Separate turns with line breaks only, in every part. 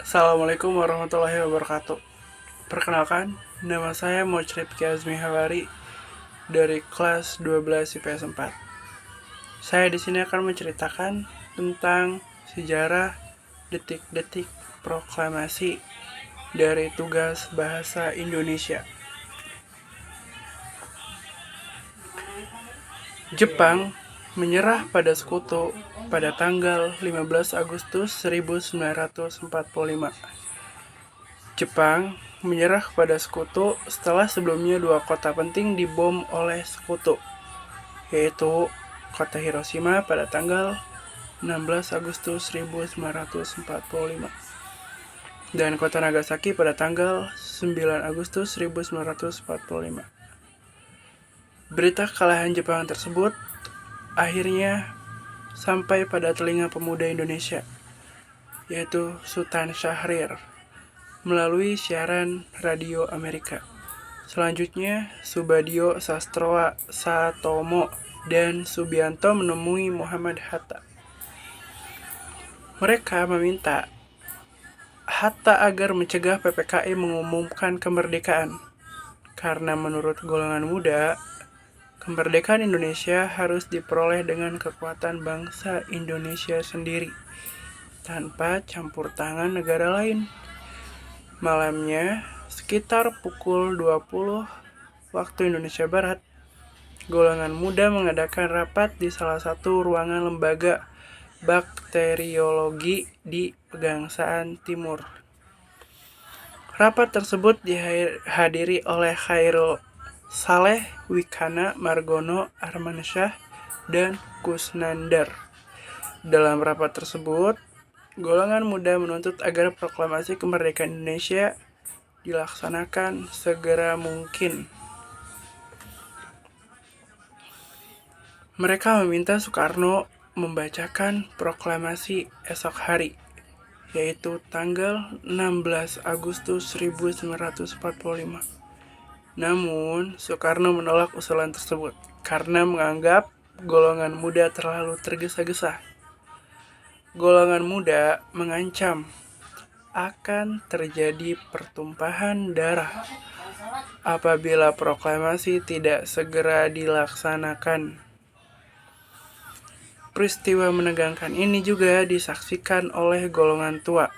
Assalamualaikum warahmatullahi wabarakatuh. Perkenalkan, nama saya Mochrifki Azmi Hawari dari kelas 12 IPS 4. Saya di sini akan menceritakan tentang sejarah detik-detik proklamasi dari tugas bahasa Indonesia. Jepang menyerah pada sekutu pada tanggal 15 Agustus 1945. Jepang menyerah kepada sekutu setelah sebelumnya dua kota penting dibom oleh sekutu, yaitu kota Hiroshima pada tanggal 16 Agustus 1945 dan kota Nagasaki pada tanggal 9 Agustus 1945. Berita kekalahan Jepang tersebut akhirnya sampai pada telinga pemuda Indonesia, yaitu Sultan Syahrir, melalui siaran radio Amerika. Selanjutnya, Subadio Sastroa Satomo dan Subianto menemui Muhammad Hatta. Mereka meminta Hatta agar mencegah PPKI mengumumkan kemerdekaan, karena menurut golongan muda, kemerdekaan Indonesia harus diperoleh dengan kekuatan bangsa Indonesia sendiri, tanpa campur tangan negara lain. Malamnya, sekitar pukul 20 waktu Indonesia Barat, golongan muda mengadakan rapat di salah satu ruangan lembaga bakteriologi di Pegangsaan Timur. Rapat tersebut dihadiri oleh Khairul Saleh, Wikana, Margono, Armansyah, dan Kusnandar. Dalam rapat tersebut, golongan muda menuntut agar proklamasi kemerdekaan Indonesia dilaksanakan segera mungkin. Mereka meminta Soekarno membacakan proklamasi esok hari, yaitu tanggal 16 Agustus 1945. Namun, Soekarno menolak usulan tersebut karena menganggap golongan muda terlalu tergesa-gesa. Golongan muda mengancam akan terjadi pertumpahan darah apabila proklamasi tidak segera dilaksanakan. Peristiwa menegangkan ini juga disaksikan oleh golongan tua,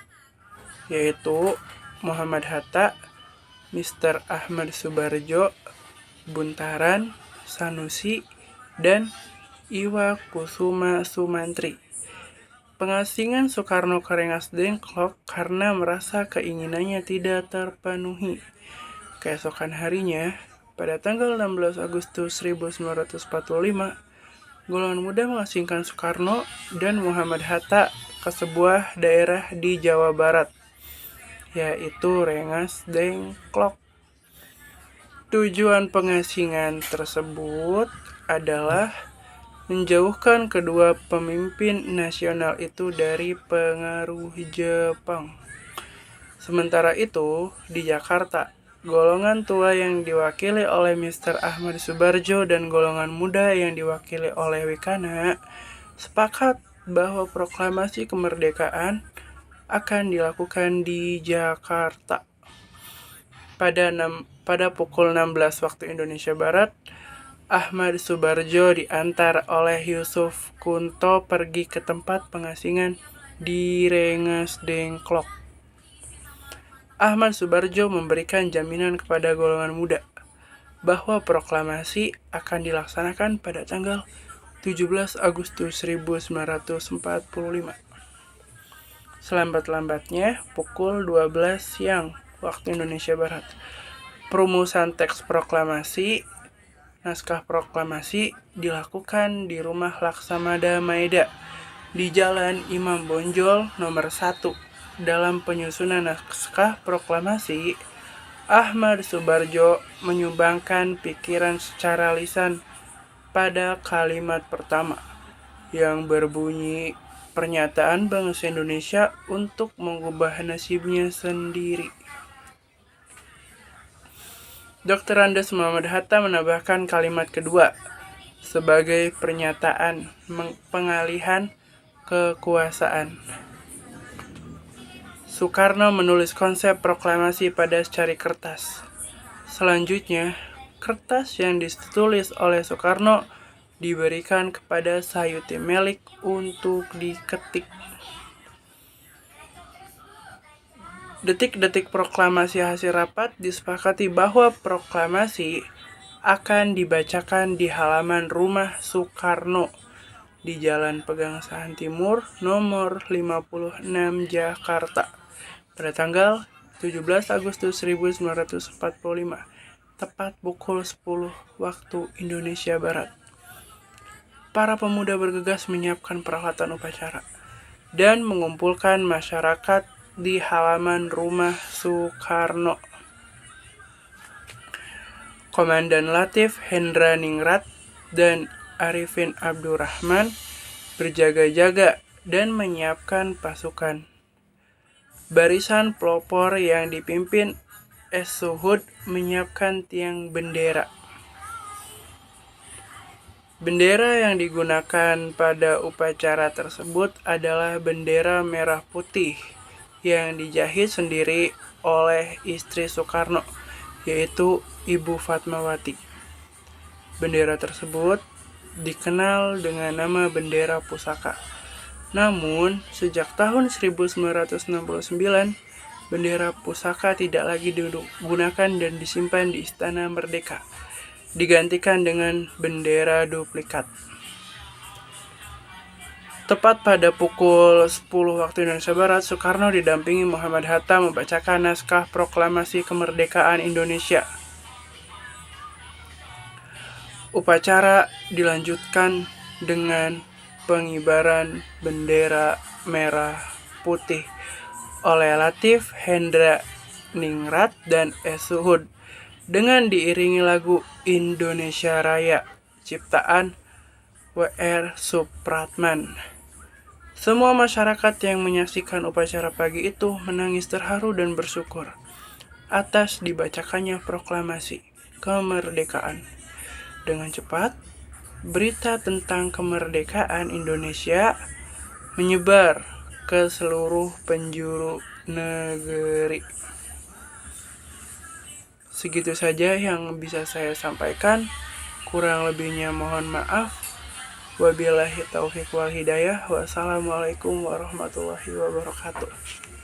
yaitu Muhammad Hatta, Mr. Ahmad Subarjo, Buntaran, Sanusi, dan Iwa Kusuma Sumantri. Pengasingan Soekarno ke Rengas Dengklok karena merasa keinginannya tidak terpenuhi. Keesokan harinya, pada tanggal 16 Agustus 1945, golongan muda mengasingkan Soekarno dan Muhammad Hatta ke sebuah daerah di Jawa Barat, yaitu Rengas Dengklok. Tujuan pengasingan tersebut adalah menjauhkan kedua pemimpin nasional itu dari pengaruh Jepang. Sementara itu, di Jakarta, golongan tua yang diwakili oleh Mr. Ahmad Subarjo dan golongan muda yang diwakili oleh Wikana sepakat bahwa proklamasi kemerdekaan akan dilakukan di Jakarta. Pada pukul 16 waktu Indonesia Barat, Ahmad Subarjo diantar oleh Yusuf Kunto pergi ke tempat pengasingan di Rengas Dengklok. Ahmad Subarjo memberikan jaminan kepada golongan muda bahwa proklamasi akan dilaksanakan pada tanggal 17 Agustus 1945. Selambat-lambatnya pukul 12 siang waktu Indonesia Barat, perumusan teks proklamasi, naskah proklamasi dilakukan di rumah Laksamada Maeda di Jalan Imam Bonjol nomor 1. Dalam penyusunan naskah proklamasi, Ahmad Subarjo menyumbangkan pikiran secara lisan pada kalimat pertama yang berbunyi pernyataan bangsa Indonesia untuk mengubah nasibnya sendiri. Dr. Andes Muhammad Hatta menambahkan kalimat kedua sebagai pernyataan pengalihan kekuasaan. Soekarno menulis konsep proklamasi pada secari kertas. Selanjutnya, kertas yang ditulis oleh Soekarno diberikan kepada Sayuti Melik untuk diketik. Detik-detik proklamasi hasil rapat disepakati bahwa proklamasi akan dibacakan di halaman rumah Soekarno di Jalan Pegangsaan Timur nomor 56 Jakarta pada tanggal 17 Agustus 1945 tepat pukul 10 waktu Indonesia Barat. Para pemuda bergegas menyiapkan peralatan upacara dan mengumpulkan masyarakat di halaman rumah Soekarno. Komandan Latif Hendra Ningrat dan Arifin Abdurrahman berjaga-jaga dan menyiapkan pasukan. Barisan pelopor yang dipimpin Es-Suhud menyiapkan tiang bendera. Bendera yang digunakan pada upacara tersebut adalah bendera merah putih yang dijahit sendiri oleh istri Soekarno, yaitu Ibu Fatmawati. Bendera tersebut dikenal dengan nama bendera pusaka. Namun, sejak tahun 1969, bendera pusaka tidak lagi digunakan dan disimpan di Istana Merdeka, digantikan dengan bendera duplikat. Tepat pada pukul 10 waktu Indonesia Barat, Soekarno didampingi Muhammad Hatta membacakan naskah proklamasi kemerdekaan Indonesia. Upacara dilanjutkan dengan pengibaran bendera merah putih oleh Latif Hendra Ningrat dan Es-Suhud dengan diiringi lagu Indonesia Raya ciptaan W.R. Supratman. Semua masyarakat yang menyaksikan upacara pagi itu menangis terharu dan bersyukur atas dibacakannya proklamasi kemerdekaan. Dengan cepat, berita tentang kemerdekaan Indonesia menyebar ke seluruh penjuru negeri. Segitu saja yang bisa saya sampaikan. Kurang lebihnya mohon maaf. Wabillahi taufiq wal hidayah. Wassalamualaikum warahmatullahi wabarakatuh.